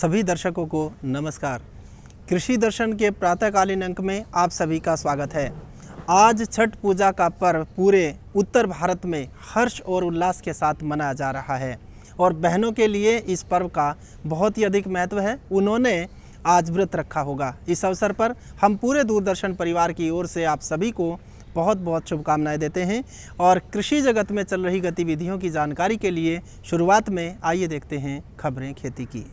सभी दर्शकों को नमस्कार। कृषि दर्शन के प्रातःकालीन अंक में आप सभी का स्वागत है। आज छठ पूजा का पर्व पूरे उत्तर भारत में हर्ष और उल्लास के साथ मनाया जा रहा है और बहनों के लिए इस पर्व का बहुत ही अधिक महत्व है। उन्होंने आज व्रत रखा होगा। इस अवसर पर हम पूरे दूरदर्शन परिवार की ओर से आप सभी को बहुत बहुत शुभकामनाएं देते हैं और कृषि जगत में चल रही गतिविधियों की जानकारी के लिए शुरुआत में आइए देखते हैं खबरें खेती की।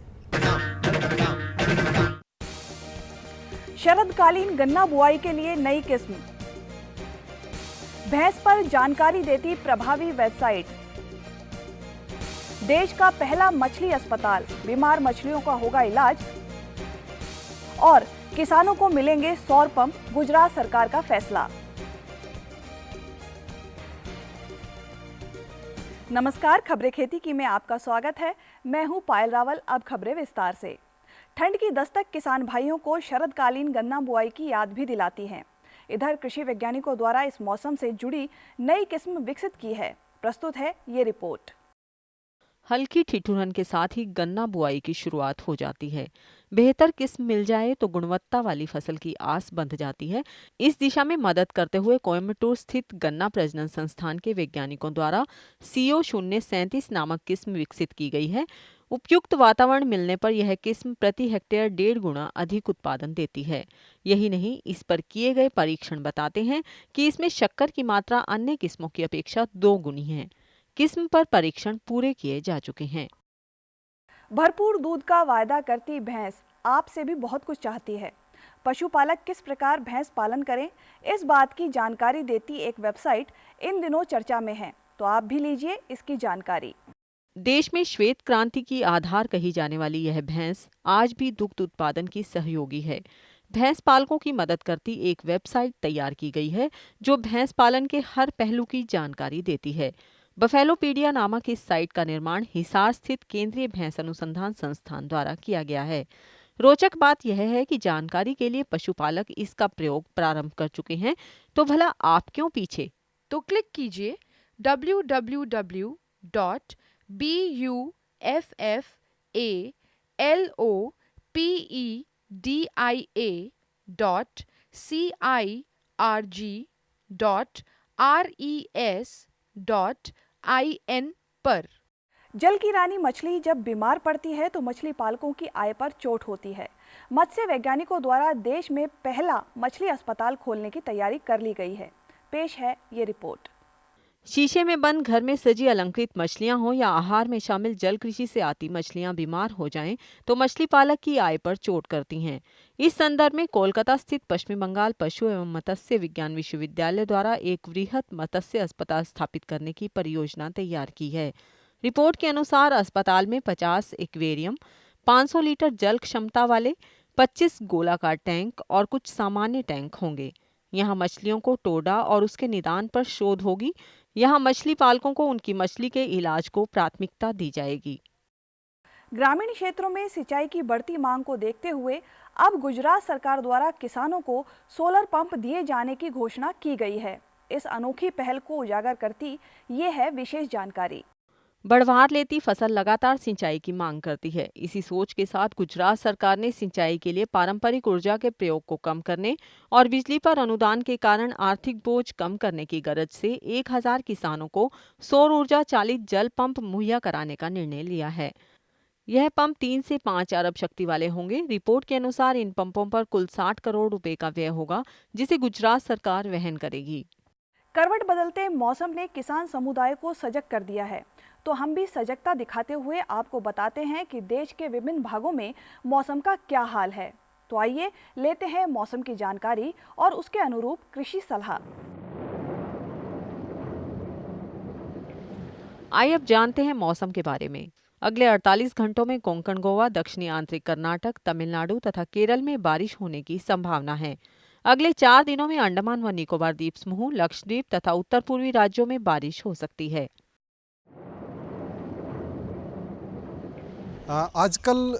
शरदकालीन गन्ना बुआई के लिए नई किस्म, भैंस पर जानकारी देती प्रभावी वेबसाइट। देश का पहला मछली अस्पताल, बीमार मछलियों का होगा इलाज और किसानों को मिलेंगे सौर पंप, गुजरात सरकार का फैसला। नमस्कार, खबरें खेती की में आपका स्वागत है। मैं हूं पायल रावल। अब खबरें विस्तार से। ठंड की दस्तक किसान भाइयों को शरदकालीन गन्ना बुआई की याद भी दिलाती है। इधर कृषि वैज्ञानिकों द्वारा इस मौसम से जुड़ी नई किस्म विकसित की है। प्रस्तुत है ये रिपोर्ट। हल्की ठिठुरन के साथ ही गन्ना बुआई की शुरुआत हो जाती है। बेहतर किस्म मिल जाए तो गुणवत्ता वाली फसल की आस बंध जाती है। इस दिशा में मदद करते हुए कोयम्बटूर स्थित गन्ना प्रजनन संस्थान के वैज्ञानिकों द्वारा CO 037 नामक किस्म विकसित की गई है। उपयुक्त वातावरण मिलने पर यह किस्म प्रति हेक्टेयर 1.5 गुना अधिक उत्पादन देती है। यही नहीं, इस पर किए गए परीक्षण बताते हैं कि इसमें शक्कर की मात्रा अन्य किस्मों की अपेक्षा 2 गुनी है। किस्म पर परीक्षण पूरे किए जा चुके हैं। भरपूर दूध का वायदा करती भैंस आपसे भी बहुत कुछ चाहती है। पशुपालक किस प्रकार भैंस पालन करें, इस बात की जानकारी देती एक वेबसाइट इन दिनों चर्चा में है, तो आप भी लीजिए इसकी जानकारी। देश में श्वेत क्रांति की आधार कही जाने वाली यह भैंस आज भी दुग्ध उत्पादन की सहयोगी है। भैंस पालकों की मदद करती एक वेबसाइट तैयार की गई है जो भैंस पालन के हर पहलू की जानकारी देती है। बफेलोपीडिया नामक इस साइट का निर्माण हिसार स्थित केंद्रीय भैंस अनुसंधान संस्थान द्वारा किया गया है। रोचक बात यह है कि जानकारी के लिए पशुपालक इसका प्रयोग प्रारंभ कर चुके हैं, तो भला आप क्यों पीछे? तो क्लिक कीजिए www.buffapedia.cirg.res.in पर। जल की रानी मछली जब बीमार पड़ती है तो मछली पालकों की आय पर चोट होती है। मत्स्य वैज्ञानिकों द्वारा देश में पहला मछली अस्पताल खोलने की तैयारी कर ली गई है। पेश है ये रिपोर्ट। शीशे में बंद घर में सजी अलंकृत मछलियां हो या आहार में शामिल जल कृषि से आती मछलियां बीमार हो जाएं तो मछली पालक की आय पर चोट करती हैं। इस संदर्भ में कोलकाता स्थित पश्चिम बंगाल पशु एवं मत्स्य विज्ञान विश्वविद्यालय द्वारा एक वृहत मत्स्य अस्पताल स्थापित करने की परियोजना तैयार की है। रिपोर्ट के अनुसार अस्पताल में 50 एक्वेरियम, 500 लीटर जल क्षमता वाले 25 गोलाकार टैंक और कुछ सामान्य टैंक होंगे। यहाँ मछलियों को टोडा और उसके निदान पर शोध होगी। यहाँ मछली पालकों को उनकी मछली के इलाज को प्राथमिकता दी जाएगी। ग्रामीण क्षेत्रों में सिंचाई की बढ़ती मांग को देखते हुए अब गुजरात सरकार द्वारा किसानों को सोलर पंप दिए जाने की घोषणा की गई है। इस अनोखी पहल को उजागर करती ये है विशेष जानकारी। बढ़वार लेती फसल लगातार सिंचाई की मांग करती है। इसी सोच के साथ गुजरात सरकार ने सिंचाई के लिए पारंपरिक ऊर्जा के प्रयोग को कम करने और बिजली पर अनुदान के कारण आर्थिक बोझ कम करने की गरज से 1000 किसानों को सौर ऊर्जा चालित जल पंप मुहैया कराने का निर्णय लिया है। यह पंप 3 से 5 अरब शक्ति वाले होंगे। रिपोर्ट के अनुसार इन पंपों पर कुल 60 करोड़ रुपए का व्यय होगा, जिसे गुजरात सरकार वहन करेगी। करवट बदलते मौसम ने किसान समुदाय को सजग कर दिया है, तो हम भी सजगता दिखाते हुए आपको बताते हैं कि देश के विभिन्न भागों में मौसम का क्या हाल है। तो आइए लेते हैं मौसम की जानकारी और उसके अनुरूप कृषि सलाह। आइए अब जानते हैं मौसम के बारे में। अगले 48 घंटों में कोंकण गोवा, दक्षिणी आंतरिक कर्नाटक, तमिलनाडु तथा केरल में बारिश होने की संभावना है। अगले 4 दिनों में अंडमान व निकोबार द्वीप समूह, लक्षद्वीप तथा उत्तर पूर्वी राज्यों में बारिश हो सकती है। आजकल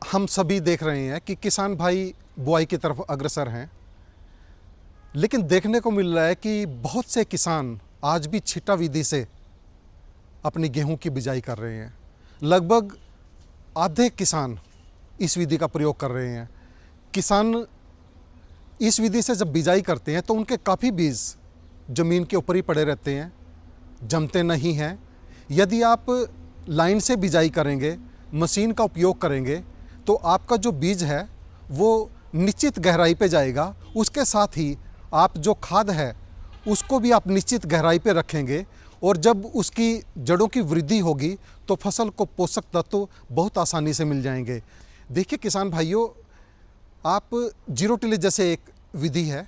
हम सभी देख रहे हैं कि किसान भाई बुआई की तरफ अग्रसर हैं, लेकिन देखने को मिल रहा है कि बहुत से किसान आज भी छिट्टा विधि से अपनी गेहूं की बिजाई कर रहे हैं। लगभग आधे किसान इस विधि का प्रयोग कर रहे हैं। किसान इस विधि से जब बिजाई करते हैं तो उनके काफ़ी बीज ज़मीन के ऊपर ही पड़े रहते हैं, जमते नहीं हैं। यदि आप लाइन से बिजाई करेंगे, मशीन का उपयोग करेंगे, तो आपका जो बीज है वो निश्चित गहराई पे जाएगा। उसके साथ ही आप जो खाद है उसको भी आप निश्चित गहराई पे रखेंगे, और जब उसकी जड़ों की वृद्धि होगी तो फसल को पोषक तत्व बहुत आसानी से मिल जाएंगे। देखिए किसान भाइयों, आप जीरो टिलेज जैसे एक विधि है,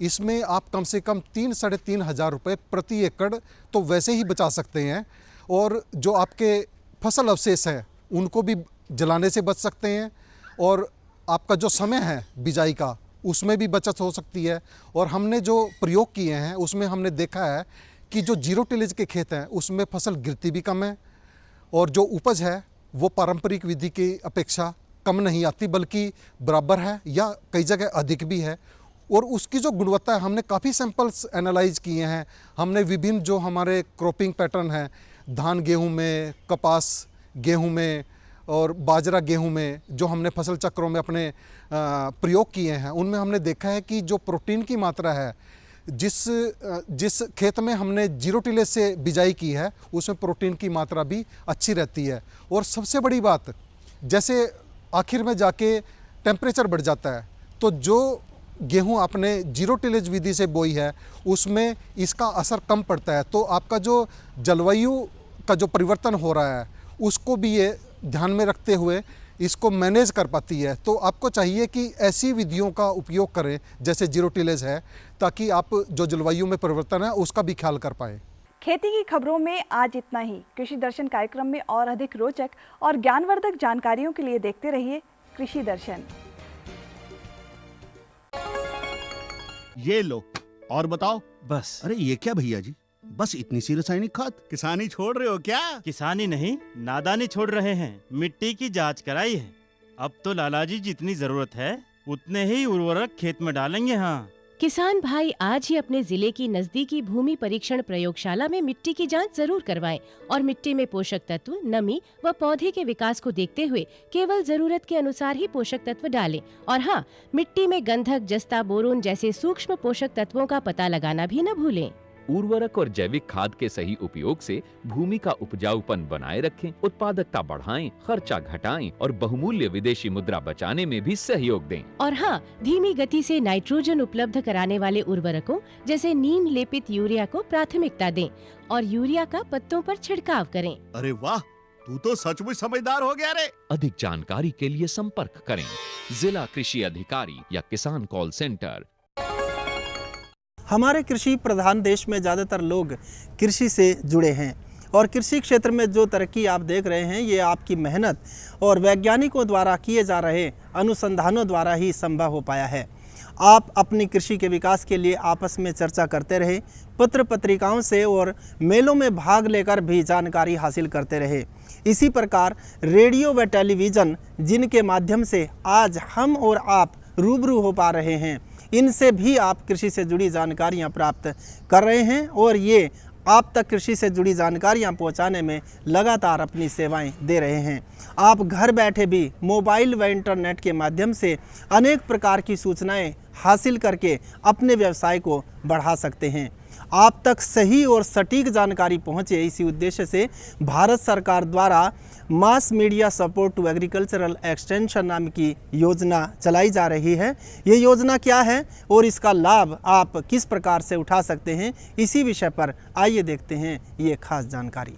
इसमें आप कम से कम 3-3.5 हज़ार रुपये प्रति एकड़ तो वैसे ही बचा सकते हैं, और जो आपके फसल अवशेष है उनको भी जलाने से बच सकते हैं, और आपका जो समय है बिजाई का उसमें भी बचत हो सकती है। और हमने जो प्रयोग किए हैं उसमें हमने देखा है कि जो जीरो टिलेज के खेत हैं उसमें फसल गिरती भी कम है, और जो उपज है वो पारंपरिक विधि की अपेक्षा कम नहीं आती, बल्कि बराबर है या कई जगह अधिक भी है। और उसकी जो गुणवत्ता है, हमने काफ़ी सैंपल्स एनालाइज किए हैं। हमने विभिन्न जो हमारे क्रॉपिंग पैटर्न है, धान गेहूं में, कपास गेहूं में और बाजरा गेहूं में, जो हमने फसल चक्रों में अपने प्रयोग किए हैं, उनमें हमने देखा है कि जो प्रोटीन की मात्रा है, जिस खेत में हमने जीरो टिलेज से बिजाई की है उसमें प्रोटीन की मात्रा भी अच्छी रहती है। और सबसे बड़ी बात, जैसे आखिर में जाके टेम्परेचर बढ़ जाता है, तो जो गेहूं आपने जीरो टिलेज विधि से बोई है उसमें इसका असर कम पड़ता है। तो आपका जो जलवायु का जो परिवर्तन हो रहा है उसको भी ये ध्यान में रखते हुए इसको मैनेज कर पाती है। तो आपको चाहिए कि ऐसी विधियों का उपयोग करें जैसे जीरो टिलेज है, ताकि आप जो जलवायु में परिवर्तन है उसका भी ख्याल कर पाएँ। खेती की खबरों में आज इतना ही। कृषि दर्शन कार्यक्रम में और अधिक रोचक और ज्ञानवर्धक जानकारियों के लिए देखते रहिए कृषि दर्शन। ये लो और बताओ। बस। अरे ये क्या भैया जी, बस इतनी सी रासायनिक खाद? किसानी छोड़ रहे हो क्या? किसानी नहीं, नादानी छोड़ रहे हैं। मिट्टी की जांच कराई है। अब तो लालाजी जितनी जरूरत है उतने ही उर्वरक खेत में डालेंगे। हाँ, किसान भाई आज ही अपने जिले की नजदीकी भूमि परीक्षण प्रयोगशाला में मिट्टी की जांच जरूर करवाएं और मिट्टी में पोषक तत्व, नमी व पौधे के विकास को देखते हुए केवल जरूरत के अनुसार ही पोषक तत्व डालें। और हाँ, मिट्टी में गंधक, जस्ता, बोरोन जैसे सूक्ष्म पोषक तत्वों का पता लगाना भी न भूलें। उर्वरक और जैविक खाद के सही उपयोग से भूमि का उपजाऊपन बनाए रखें, उत्पादकता बढ़ाएं, खर्चा घटाएं और बहुमूल्य विदेशी मुद्रा बचाने में भी सहयोग दें। और हाँ, धीमी गति से नाइट्रोजन उपलब्ध कराने वाले उर्वरकों जैसे नीम लेपित यूरिया को प्राथमिकता दें और यूरिया का पत्तों पर छिड़काव करें। अरे वाह, तू तो सचमुच समझदार हो गया रे। अधिक जानकारी के लिए संपर्क करें जिला कृषि अधिकारी या किसान कॉल सेंटर। हमारे कृषि प्रधान देश में ज़्यादातर लोग कृषि से जुड़े हैं, और कृषि क्षेत्र में जो तरक्की आप देख रहे हैं ये आपकी मेहनत और वैज्ञानिकों द्वारा किए जा रहे अनुसंधानों द्वारा ही संभव हो पाया है। आप अपनी कृषि के विकास के लिए आपस में चर्चा करते रहे, पत्र पत्रिकाओं से और मेलों में भाग लेकर भी जानकारी हासिल करते रहे। इसी प्रकार रेडियो व टेलीविज़न जिनके माध्यम से आज हम और आप रूबरू हो पा रहे हैं, इनसे भी आप कृषि से जुड़ी जानकारियां प्राप्त कर रहे हैं, और ये आप तक कृषि से जुड़ी जानकारियां पहुंचाने में लगातार अपनी सेवाएं दे रहे हैं। आप घर बैठे भी मोबाइल व इंटरनेट के माध्यम से अनेक प्रकार की सूचनाएं हासिल करके अपने व्यवसाय को बढ़ा सकते हैं। आप तक सही और सटीक जानकारी पहुंचे, इसी उद्देश्य से भारत सरकार द्वारा mass media support to agricultural extension नाम की योजना चलाई जा रही है। ये योजना क्या है और इसका लाभ आप किस प्रकार से उठा सकते हैं, इसी विषय पर आइए देखते हैं ये खास जानकारी।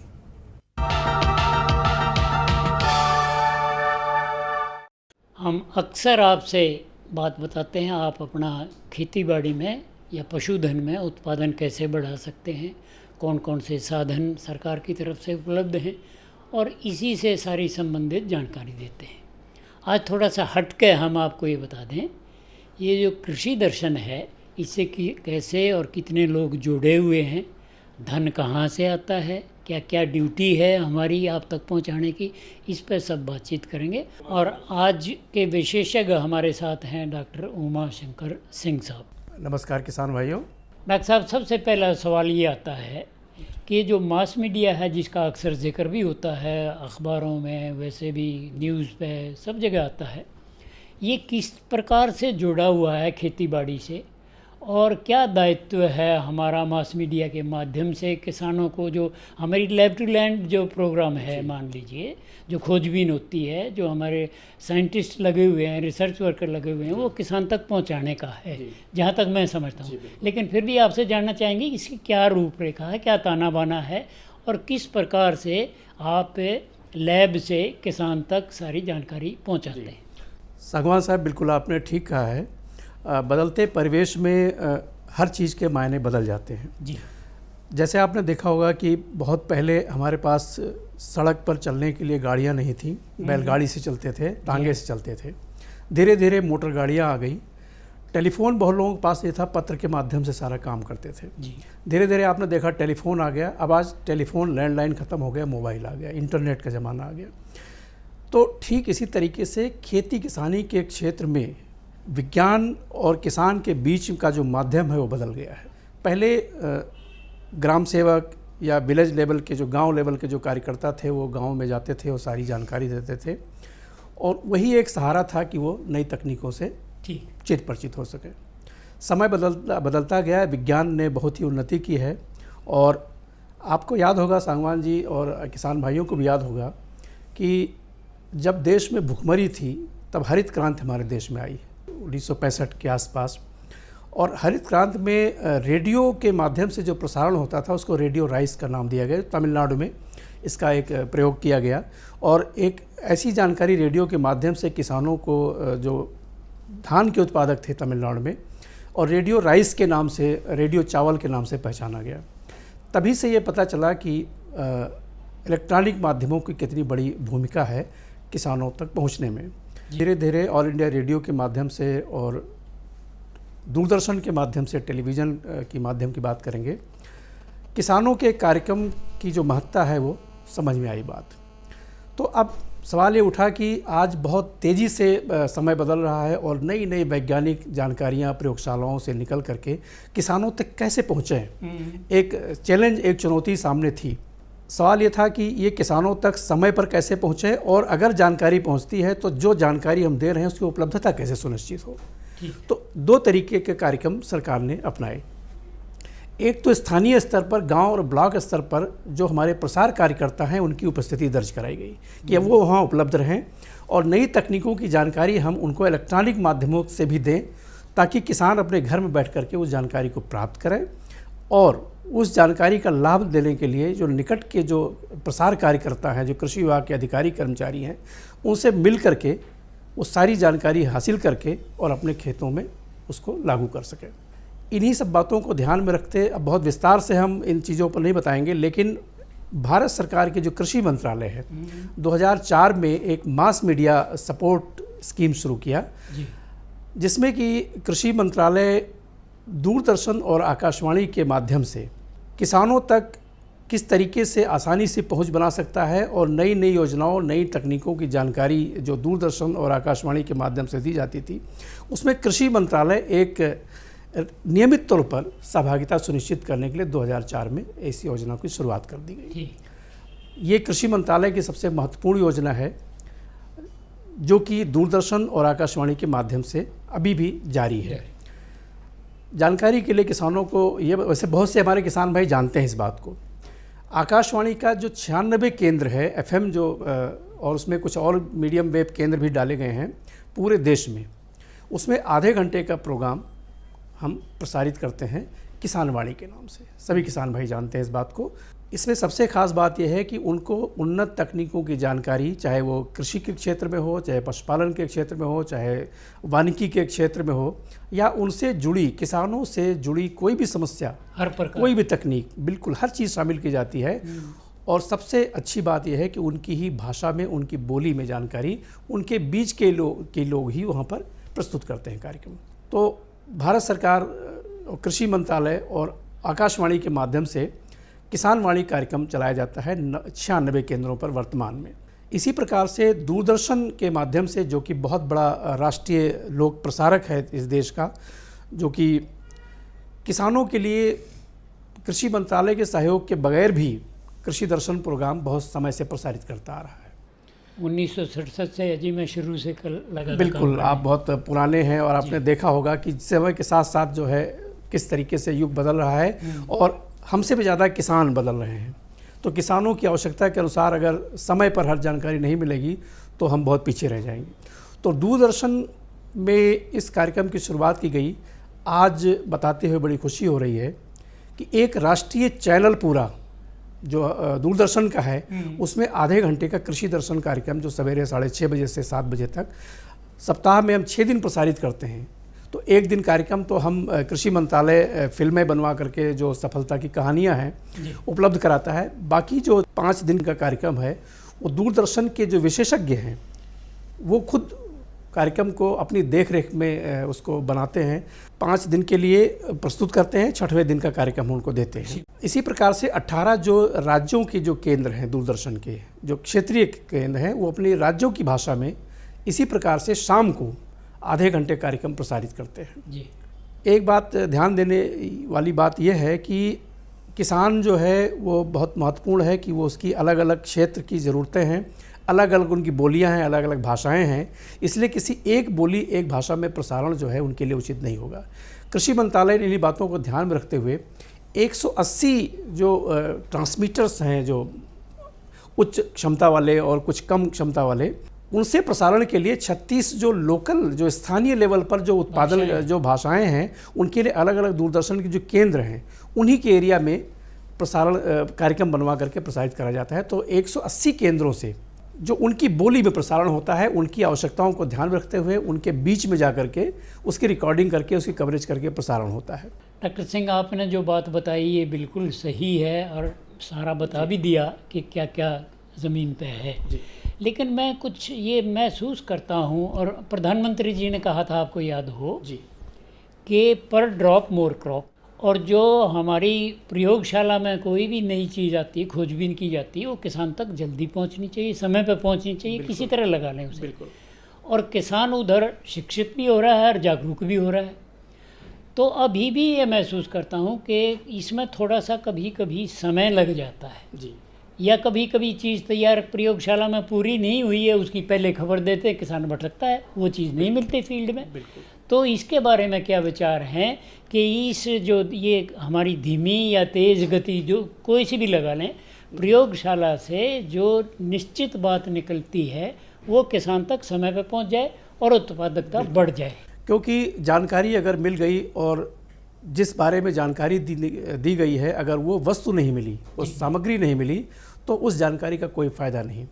हम अक्सर आपसे बात बताते हैं, आप अपना खेती बाड़ी में या पशुधन में उत्पादन कैसे बढ़ा सकते हैं, कौन कौन से साधन सरकार की तरफ से उपलब्ध हैं, और इसी से सारी संबंधित जानकारी देते हैं। आज थोड़ा सा हट के हम आपको ये बता दें, ये जो कृषि दर्शन है इससे कैसे और कितने लोग जुड़े हुए हैं, धन कहाँ से आता है, क्या क्या ड्यूटी है हमारी आप तक पहुंचाने की, इस पर सब बातचीत करेंगे। और आज के विशेषज्ञ हमारे साथ हैं डॉक्टर उमा शंकर सिंह साहब। नमस्कार किसान भाइयों। डॉक्टर साहब, सबसे पहला सवाल ये आता है कि जो मास मीडिया है जिसका अक्सर जिक्र भी होता है अखबारों में, वैसे भी न्यूज़ पे सब जगह आता है, ये किस प्रकार से जुड़ा हुआ है खेती बाड़ी से और क्या दायित्व है हमारा मास मीडिया के माध्यम से किसानों को, जो हमारी लैब टू लैंड जो प्रोग्राम है मान लीजिए, जो खोजबीन होती है, जो हमारे साइंटिस्ट लगे हुए हैं, रिसर्च वर्कर लगे हुए हैं, वो किसान तक पहुंचाने का है जहां तक मैं समझता हूं। लेकिन फिर भी आपसे जानना चाहेंगे कि इसकी क्या रूपरेखा है, क्या ताना बाना है और किस प्रकार से आप लैब से किसान तक सारी जानकारी पहुँचाते हैं। सागवान साहब, बिल्कुल आपने ठीक कहा है। बदलते परिवेश में हर चीज़ के मायने बदल जाते हैं जी। जैसे आपने देखा होगा कि बहुत पहले हमारे पास सड़क पर चलने के लिए गाड़ियां नहीं थी, बैलगाड़ी से चलते थे, टांगे से चलते थे। धीरे धीरे मोटर गाड़ियां आ गई। टेलीफोन बहुत लोगों के पास ये था, पत्र के माध्यम से सारा काम करते थे। धीरे धीरे आपने देखा टेलीफोन आ गया। अब आज टेलीफोन, लैंडलाइन ख़त्म हो गया, मोबाइल आ गया, इंटरनेट का ज़माना आ गया। तो ठीक इसी तरीके से खेती किसानी के क्षेत्र में विज्ञान और किसान के बीच का जो माध्यम है वो बदल गया है। पहले ग्राम सेवक या विलेज लेवल के, जो गांव लेवल के जो कार्यकर्ता थे, वो गांव में जाते थे, वो सारी जानकारी देते थे और वही एक सहारा था कि वो नई तकनीकों से चित परिचित हो सके। समय बदलता गया, विज्ञान ने बहुत ही उन्नति की है और आपको याद होगा सागवान जी और किसान भाइयों को भी याद होगा कि जब देश में भुखमरी थी तब हरित क्रांति हमारे देश में आई 1965 के आसपास। और हरित क्रांति में रेडियो के माध्यम से जो प्रसारण होता था उसको रेडियो राइस का नाम दिया गया। तमिलनाडु में इसका एक प्रयोग किया गया और एक ऐसी जानकारी रेडियो के माध्यम से किसानों को, जो धान के उत्पादक थे तमिलनाडु में, और रेडियो राइस के नाम से, रेडियो चावल के नाम से पहचाना गया। तभी से ये पता चला कि इलेक्ट्रॉनिक माध्यमों की कितनी बड़ी भूमिका है किसानों तक पहुंचने में। धीरे धीरे ऑल इंडिया रेडियो के माध्यम से और दूरदर्शन के माध्यम से, टेलीविज़न की माध्यम की बात करेंगे, किसानों के कार्यक्रम की जो महत्ता है वो समझ में आई बात। तो अब सवाल ये उठा कि आज बहुत तेज़ी से समय बदल रहा है और नई नई वैज्ञानिक जानकारियाँ प्रयोगशालाओं से निकल करके किसानों तक कैसे पहुँचें। एक चैलेंज, एक चुनौती सामने थी। सवाल ये था कि ये किसानों तक समय पर कैसे पहुँचे और अगर जानकारी पहुँचती है तो जो जानकारी हम दे रहे हैं उसकी उपलब्धता कैसे सुनिश्चित हो। तो दो तरीके के कार्यक्रम सरकार ने अपनाए। एक तो स्थानीय स्तर पर, गांव और ब्लॉक स्तर पर जो हमारे प्रसार कार्यकर्ता हैं उनकी उपस्थिति दर्ज कराई गई कि अब वो वहाँ उपलब्ध रहें और नई तकनीकों की जानकारी हम उनको इलेक्ट्रॉनिक माध्यमों से भी दें ताकि किसान अपने घर में बैठ करके उस जानकारी को प्राप्त करें और उस जानकारी का लाभ देने के लिए जो निकट के जो प्रसार कार्यकर्ता हैं, जो कृषि विभाग के अधिकारी कर्मचारी हैं, उनसे मिल करके वो सारी जानकारी हासिल करके और अपने खेतों में उसको लागू कर सकें। इन्हीं सब बातों को ध्यान में रखते, अब बहुत विस्तार से हम इन चीज़ों पर नहीं बताएंगे, लेकिन भारत सरकार के जो कृषि मंत्रालय है 2004 में एक मास मीडिया सपोर्ट स्कीम शुरू किया, जिसमें कि कृषि मंत्रालय दूरदर्शन और आकाशवाणी के माध्यम से किसानों तक किस तरीके से आसानी से पहुंच बना सकता है और नई नई योजनाओं, नई तकनीकों की जानकारी जो दूरदर्शन और आकाशवाणी के माध्यम से दी जाती थी, उसमें कृषि मंत्रालय एक नियमित तौर पर सहभागिता सुनिश्चित करने के लिए 2004 में इस योजना की शुरुआत कर दी गई। ये कृषि मंत्रालय की सबसे महत्वपूर्ण योजना है जो कि दूरदर्शन और आकाशवाणी के माध्यम से अभी भी जारी है। जानकारी के लिए किसानों को, ये वैसे बहुत से हमारे किसान भाई जानते हैं इस बात को, आकाशवाणी का जो 96 केंद्र है FM जो, और उसमें कुछ और मीडियम वेव केंद्र भी डाले गए हैं पूरे देश में, उसमें आधे घंटे का प्रोग्राम हम प्रसारित करते हैं किसान वाणी के नाम से। सभी किसान भाई जानते हैं इस बात को। इसमें सबसे खास बात यह है कि उनको उन्नत तकनीकों की जानकारी, चाहे वो कृषि के क्षेत्र में हो, चाहे पशुपालन के क्षेत्र में हो, चाहे वानिकी के क्षेत्र में हो, या उनसे जुड़ी, किसानों से जुड़ी कोई भी समस्या, हर प्रकार, कोई भी तकनीक, बिल्कुल हर चीज़ शामिल की जाती है। और सबसे अच्छी बात यह है कि उनकी ही भाषा में, उनकी बोली में जानकारी उनके बीच के लोग ही वहाँ पर प्रस्तुत करते हैं कार्यक्रम। तो भारत सरकार, कृषि मंत्रालय और आकाशवाणी के माध्यम से किसान वाणी कार्यक्रम चलाया जाता है 96 केंद्रों पर वर्तमान में। इसी प्रकार से दूरदर्शन के माध्यम से, जो कि बहुत बड़ा राष्ट्रीय लोक प्रसारक है इस देश का, जो कि किसानों के लिए कृषि मंत्रालय के सहयोग के बगैर भी कृषि दर्शन प्रोग्राम बहुत समय से प्रसारित करता आ रहा है। 1967 से अजी मैं शुरू से लगा बिल्कुल, आप बहुत पुराने हैं और आपने देखा होगा कि समय के साथ साथ जो है किस तरीके से युग बदल रहा है और हमसे भी ज़्यादा किसान बदल रहे हैं। तो किसानों की आवश्यकता के अनुसार अगर समय पर हर जानकारी नहीं मिलेगी तो हम बहुत पीछे रह जाएंगे। तो दूरदर्शन में इस कार्यक्रम की शुरुआत की गई। आज बताते हुए बड़ी खुशी हो रही है कि एक राष्ट्रीय चैनल पूरा जो दूरदर्शन का है उसमें आधे घंटे का कृषि दर्शन कार्यक्रम जो सवेरे 6:30 बजे से 7 बजे तक सप्ताह में हम 6 दिन प्रसारित करते हैं। तो एक दिन कार्यक्रम तो हम कृषि मंत्रालय फिल्में बनवा करके जो सफलता की कहानियां हैं उपलब्ध कराता है। बाकी जो 5 दिन का कार्यक्रम है वो दूरदर्शन के जो विशेषज्ञ हैं वो खुद कार्यक्रम को अपनी देख रेख में उसको बनाते हैं, 5 दिन के लिए प्रस्तुत करते हैं, 6वें दिन का कार्यक्रम उनको देते हैं। इसी प्रकार से 18 जो राज्यों के जो केंद्र हैं दूरदर्शन के, जो क्षेत्रीय केंद्र हैं, वो अपनी राज्यों की भाषा में इसी प्रकार से शाम को आधे घंटे कार्यक्रम प्रसारित करते हैं जी। एक बात ध्यान देने वाली बात यह है कि किसान जो है वो बहुत महत्वपूर्ण है कि वो उसकी अलग अलग क्षेत्र की ज़रूरतें हैं, अलग अलग उनकी बोलियां हैं, अलग अलग भाषाएं हैं, इसलिए किसी एक बोली एक भाषा में प्रसारण जो है उनके लिए उचित नहीं होगा। कृषि मंत्रालय ने इन्हीं बातों को ध्यान में रखते हुए 180 जो ट्रांसमीटर्स हैं जो उच्च क्षमता वाले और कुछ कम क्षमता वाले, उनसे प्रसारण के लिए 36 जो लोकल जो स्थानीय लेवल पर जो उत्पादन जो भाषाएं हैं उनके लिए अलग अलग दूरदर्शन के जो केंद्र हैं उन्हीं के एरिया में प्रसारण कार्यक्रम बनवा करके प्रसारित करा जाता है। तो 180 केंद्रों से जो उनकी बोली में प्रसारण होता है उनकी आवश्यकताओं को ध्यान में रखते हुए उनके बीच में जा करके उसकी रिकॉर्डिंग करके उसकी कवरेज करके प्रसारण होता है। डॉक्टर सिंह, आपने जो बात बताई ये बिल्कुल सही है और सारा बता भी दिया कि क्या क्या ज़मीन पे है। लेकिन मैं कुछ ये महसूस करता हूँ, और प्रधानमंत्री जी ने कहा था, आपको याद हो जी, कि पर ड्रॉप मोर क्रॉप, और जो हमारी प्रयोगशाला में कोई भी नई चीज़ आती है, खोजबीन की जाती है, वो किसान तक जल्दी पहुंचनी चाहिए, समय पर पहुंचनी चाहिए, किसी तरह लगा लें उसे। बिल्कुल। और किसान उधर शिक्षित भी हो रहा है और जागरूक भी हो रहा है। तो अभी भी ये महसूस करता हूँ कि इसमें थोड़ा सा कभी कभी समय लग जाता है जी, या कभी कभी चीज़ तैयार प्रयोगशाला में पूरी नहीं हुई है, उसकी पहले खबर देते, किसान भटकता है, वो चीज़ नहीं मिलती फील्ड में। तो इसके बारे में क्या विचार हैं कि इस जो ये हमारी धीमी या तेज़ गति जो कोई सी भी लगा लें, प्रयोगशाला से जो निश्चित बात निकलती है वो किसान तक समय पर पहुंच जाए और उत्पादकता बढ़ जाए। क्योंकि जानकारी अगर मिल गई और जिस बारे में जानकारी दी गई है अगर वो वस्तु नहीं मिली, उस सामग्री नहीं मिली, तो उस जानकारी का कोई फ़ायदा नहीं।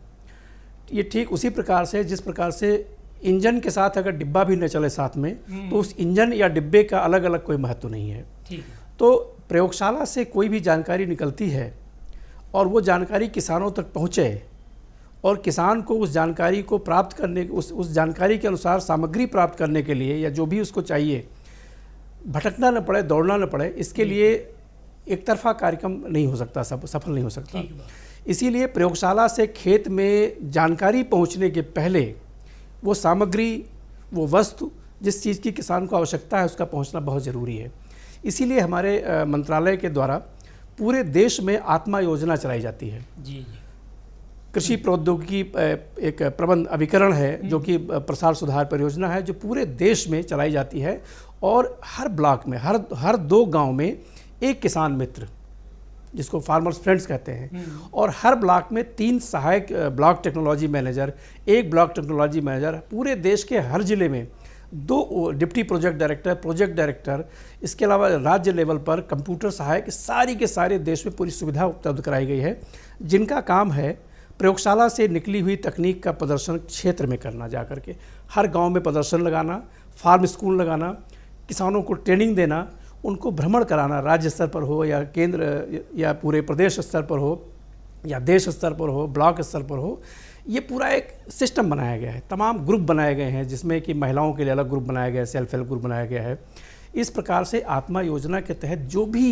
ये ठीक उसी प्रकार से जिस प्रकार से इंजन के साथ अगर डिब्बा भी न चले साथ में तो उस इंजन या डिब्बे का अलग अलग कोई महत्व नहीं है। तो प्रयोगशाला से कोई भी जानकारी निकलती है और वो जानकारी किसानों तक पहुँचे और किसान को उस जानकारी को प्राप्त करने उस जानकारी के अनुसार सामग्री प्राप्त करने के लिए या जो भी उसको चाहिए भटकना न पड़े, दौड़ना न पड़े, इसके लिए एक तरफा कार्यक्रम नहीं हो सकता, सफल नहीं हो सकता। इसीलिए प्रयोगशाला से खेत में जानकारी पहुंचने के पहले वो सामग्री, वो वस्तु जिस चीज़ की किसान को आवश्यकता है उसका पहुंचना बहुत ज़रूरी है। इसीलिए हमारे मंत्रालय के द्वारा पूरे देश में आत्मा योजना चलाई जाती है। जी। कृषि प्रौद्योगिकी एक प्रबंध अभिकरण है जो कि प्रसार सुधार परियोजना है जो पूरे देश में चलाई जाती है और हर ब्लॉक में हर 2 गांव में एक किसान मित्र जिसको फार्मर्स फ्रेंड्स कहते हैं और हर ब्लॉक में 3 सहायक block technology manager, 1 block technology manager, पूरे देश के हर ज़िले में 2 डिप्टी प्रोजेक्ट डायरेक्टर, इसके अलावा राज्य लेवल पर कंप्यूटर सहायक, सारी के सारे देश में पूरी सुविधा उपलब्ध कराई गई है जिनका काम है प्रयोगशाला से निकली हुई तकनीक का प्रदर्शन क्षेत्र में करना, जा करके हर गांव में प्रदर्शन लगाना, फार्म स्कूल लगाना, किसानों को ट्रेनिंग देना, उनको भ्रमण कराना, राज्य स्तर पर हो या केंद्र या पूरे प्रदेश स्तर पर हो या देश स्तर पर हो, ब्लॉक स्तर पर हो। ये पूरा एक सिस्टम बनाया गया है, तमाम ग्रुप बनाए गए हैं जिसमें कि महिलाओं के लिए अलग ग्रुप बनाया गया है, सेल्फ हेल्प ग्रुप बनाया गया है। इस प्रकार से आत्मा योजना के तहत जो भी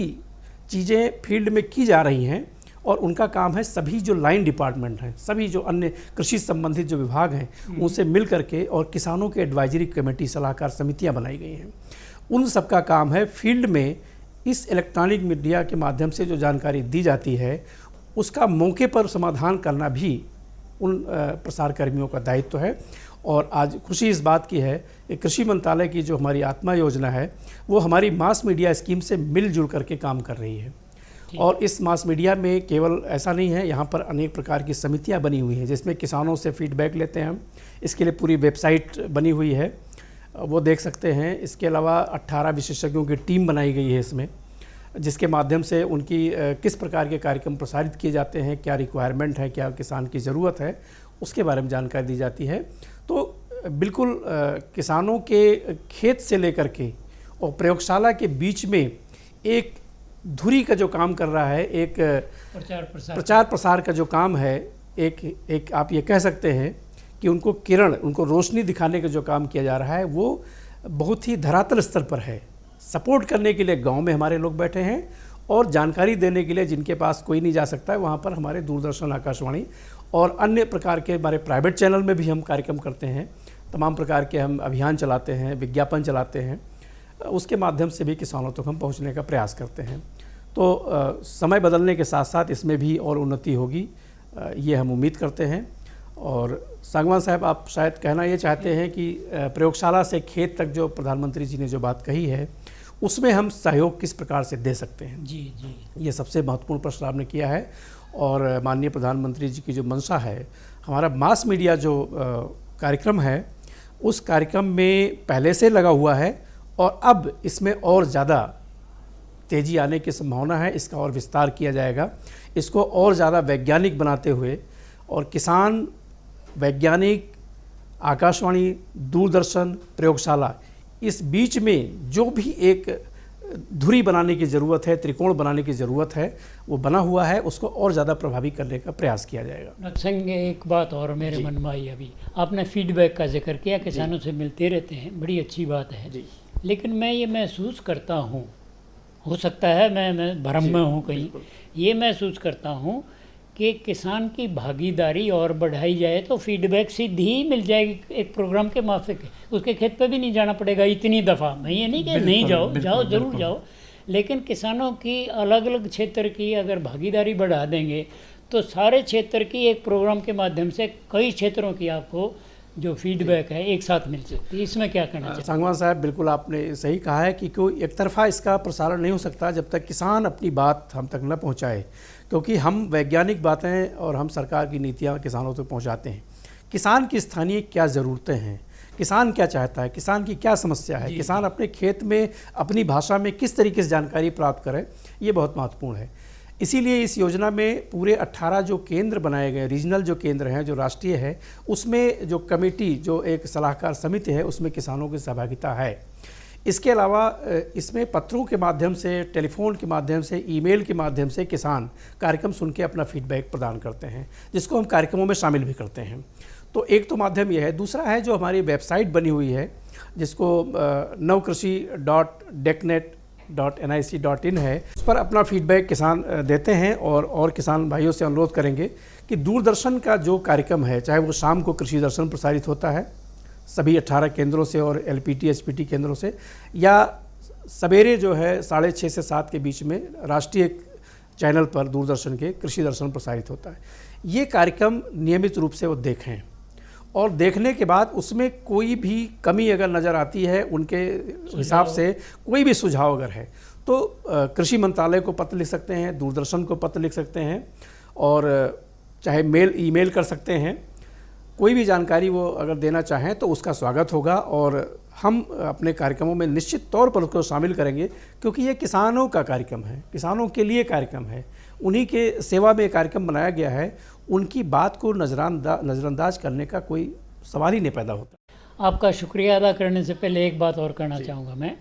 चीज़ें फील्ड में की जा रही हैं और उनका काम है सभी जो लाइन डिपार्टमेंट हैं, सभी जो अन्य कृषि संबंधित जो विभाग हैं उनसे मिल करके और किसानों के एडवाइजरी कमेटी, सलाहकार समितियां बनाई गई हैं। उन सबका काम है फील्ड में इस इलेक्ट्रॉनिक मीडिया के माध्यम से जो जानकारी दी जाती है उसका मौके पर समाधान करना भी उन प्रसार कर्मियों का दायित्व है। और आज खुशी इस बात की है कि कृषि मंत्रालय की जो हमारी आत्मा योजना है वो हमारी मास मीडिया स्कीम से मिलजुल करके काम कर रही है। और इस मास मीडिया में केवल ऐसा नहीं है, यहाँ पर अनेक प्रकार की समितियाँ बनी हुई हैं जिसमें किसानों से फीडबैक लेते हैं हम। इसके लिए पूरी वेबसाइट बनी हुई है, वो देख सकते हैं। इसके अलावा 18 विशेषज्ञों की टीम बनाई गई है इसमें, जिसके माध्यम से उनकी किस प्रकार के कार्यक्रम प्रसारित किए जाते हैं, क्या रिक्वायरमेंट है, क्या किसान की ज़रूरत है, उसके बारे में जानकारी दी जाती है। तो बिल्कुल किसानों के खेत से लेकर के और प्रयोगशाला के बीच में एक धुरी का जो काम कर रहा है, एक प्रचार प्रसार का जो काम है, एक आप ये कह सकते हैं कि उनको किरण, उनको रोशनी दिखाने का जो काम किया जा रहा है वो बहुत ही धरातल स्तर पर है। सपोर्ट करने के लिए गांव में हमारे लोग बैठे हैं और जानकारी देने के लिए जिनके पास कोई नहीं जा सकता है वहाँ पर हमारे दूरदर्शन, आकाशवाणी और अन्य प्रकार के हमारे प्राइवेट चैनल में भी हम कार्यक्रम करते हैं। तमाम प्रकार के हम अभियान चलाते हैं, विज्ञापन चलाते हैं, उसके माध्यम से भी किसानों तक हम पहुँचने का प्रयास करते हैं। तो समय बदलने के साथ साथ इसमें भी और उन्नति होगी, ये हम उम्मीद करते हैं। और सांगवान साहब, आप शायद कहना ये चाहते हैं कि प्रयोगशाला से खेत तक जो प्रधानमंत्री जी ने जो बात कही है उसमें हम सहयोग किस प्रकार से दे सकते हैं? जी जी, ये सबसे महत्वपूर्ण प्रश्न आपने किया है। और माननीय प्रधानमंत्री जी की जो मंशा है, हमारा मास मीडिया जो कार्यक्रम है उस कार्यक्रम में पहले से लगा हुआ है और अब इसमें और ज़्यादा तेज़ी आने की संभावना है। इसका और विस्तार किया जाएगा, इसको और ज़्यादा वैज्ञानिक बनाते हुए। और किसान, वैज्ञानिक, आकाशवाणी, दूरदर्शन, प्रयोगशाला, इस बीच में जो भी एक धुरी बनाने की ज़रूरत है, त्रिकोण बनाने की ज़रूरत है, वो बना हुआ है, उसको और ज़्यादा प्रभावी करने का प्रयास किया जाएगा। डॉक्टर सिंह, एक बात और मेरे मन में आई अभी, आपने फीडबैक का जिक्र किया, किसानों से मिलते रहते हैं, बड़ी अच्छी बात है। लेकिन मैं ये महसूस करता हूँ, हो सकता है मैं भ्रम में हूँ कहीं, ये महसूस करता हूँ कि किसान की भागीदारी और बढ़ाई जाए तो फीडबैक सीधी ही मिल जाएगी एक प्रोग्राम के माफिक। उसके खेत पे भी नहीं जाना पड़ेगा इतनी दफ़ा। मैं ये नहीं कि नहीं जाओ, जाओ ज़रूर जाओ, लेकिन किसानों की अलग अलग क्षेत्र की अगर भागीदारी बढ़ा देंगे तो सारे क्षेत्र की एक प्रोग्राम के माध्यम से कई क्षेत्रों की आपको जो फीडबैक है एक साथ मिल सकती है। इसमें क्या कहना चाहिए? सांगवान साहब, बिल्कुल आपने सही कहा है कि कोई एक तरफा इसका प्रसारण नहीं हो सकता जब तक किसान अपनी बात हम तक न पहुंचाए, क्योंकि हम वैज्ञानिक बातें और हम सरकार की नीतियां किसानों तक पहुंचाते हैं। किसान की स्थानीय क्या ज़रूरतें हैं, किसान क्या चाहता है, किसान की क्या समस्या है, किसान अपने खेत में अपनी भाषा में किस तरीके से जानकारी प्राप्त करे, ये बहुत महत्वपूर्ण है। इसीलिए इस योजना में पूरे 18 जो केंद्र बनाए गए, रीजनल जो केंद्र हैं, जो राष्ट्रीय है, उसमें जो कमेटी, जो एक सलाहकार समिति है, उसमें किसानों की सहभागिता है। इसके अलावा इसमें पत्रों के माध्यम से, टेलीफोन के माध्यम से, ईमेल के माध्यम से किसान कार्यक्रम सुन के अपना फीडबैक प्रदान करते हैं, जिसको हम कार्यक्रमों में शामिल भी करते हैं। तो एक तो माध्यम यह है। दूसरा है जो हमारी वेबसाइट बनी हुई है, जिसको navkrishi.decnet.nic.in है, उस पर अपना फीडबैक किसान देते हैं। और किसान भाइयों से अनुरोध करेंगे कि दूरदर्शन का जो कार्यक्रम है, चाहे वो शाम को कृषि दर्शन प्रसारित होता है सभी 18 केंद्रों से और LPT HP केंद्रों से, या सवेरे जो है 6:30 से 7 के बीच में राष्ट्रीय चैनल पर दूरदर्शन के कृषि दर्शन प्रसारित होता है। ये कार्यक्रम नियमित रूप से वो देखें और देखने के बाद उसमें कोई भी कमी अगर नज़र आती है, उनके हिसाब से कोई भी सुझाव अगर है, तो कृषि मंत्रालय को पत्र लिख सकते हैं, दूरदर्शन को पत्र लिख सकते हैं, और चाहे ईमेल कर सकते हैं। कोई भी जानकारी वो अगर देना चाहें तो उसका स्वागत होगा और हम अपने कार्यक्रमों में निश्चित तौर पर उसको शामिल करेंगे, क्योंकि ये किसानों का कार्यक्रम है, किसानों के लिए कार्यक्रम है, उन्हीं के सेवा में कार्यक्रम बनाया गया है। उनकी बात को नज़रअंदाज करने का कोई सवाल ही नहीं पैदा होता। आपका शुक्रिया अदा करने से पहले एक बात और कहना चाहूँगा मैं,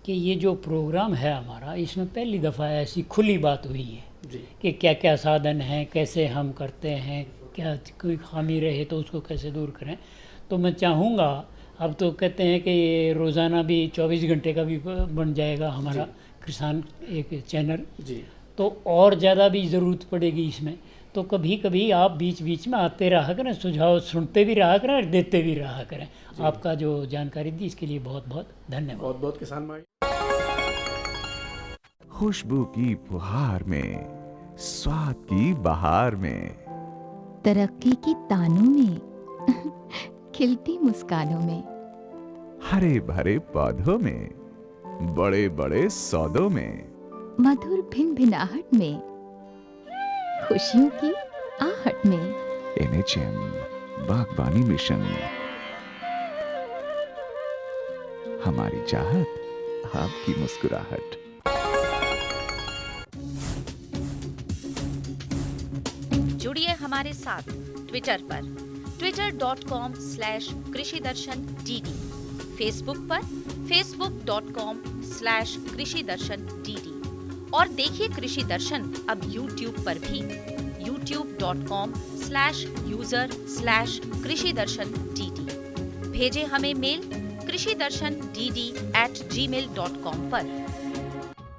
कि ये जो प्रोग्राम है हमारा, इसमें पहली दफ़ा ऐसी खुली बात हुई है कि क्या क्या साधन हैं, कैसे हम करते हैं, क्या कोई खामी रहे तो उसको कैसे दूर करें। तो मैं चाहूँगा, अब तो कहते हैं कि ये रोज़ाना भी 24 घंटे का भी बन जाएगा हमारा किसान एक चैनल, तो और ज़्यादा भी ज़रूरत पड़ेगी इसमें। तो कभी कभी आप बीच बीच में आते रहा करें, सुझाव सुनते भी रहा करें और देते भी रहा करें। आपका जो जानकारी दी इसके लिए बहुत बहुत धन्यवाद। बहुत बहुत किसान भाई। खुशबू की फुहार में, स्वाद की बहार में, तरक्की की तानों में, खिलती मुस्कानों में, हरे भरे पौधों में, बड़े बड़े सौदों में, मधुर भिनभिनाहट में, खुशियों की आहट में। NHM बागवानी मिशन, हमारी चाहत, आपकी मुस्कुराहट। जुड़िए हमारे साथ ट्विटर पर twitter.com/कृषिदर्शन-DD, फेसबुक पर facebook.com/कृषिदर्शन-DD और देखिए कृषि दर्शन अब YouTube पर भी youtube.com/user/कृषिदर्शन-DD। भेजें हमें मेल कृषिदर्शन-DD@gmail.com पर।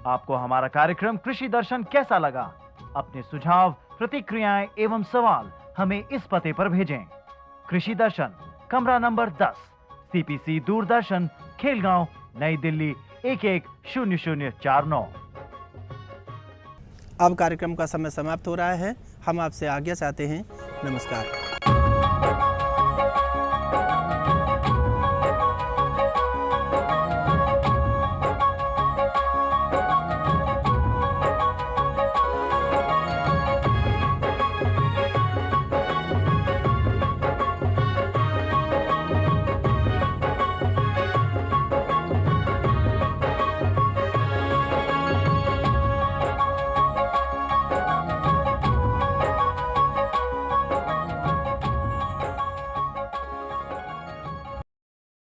आपको हमारा कार्यक्रम कृषि दर्शन कैसा लगा? अपने सुझाव, प्रतिक्रियाएं एवं सवाल हमें इस पते पर भेजें। कृषि दर्शन, कमरा नंबर 10, CPC दूरदर्शन, खेलगांव, नई दिल्ली 110049। अब कार्यक्रम का समय समाप्त हो रहा है। हम आपसे आज्ञा चाहते हैं। नमस्कार।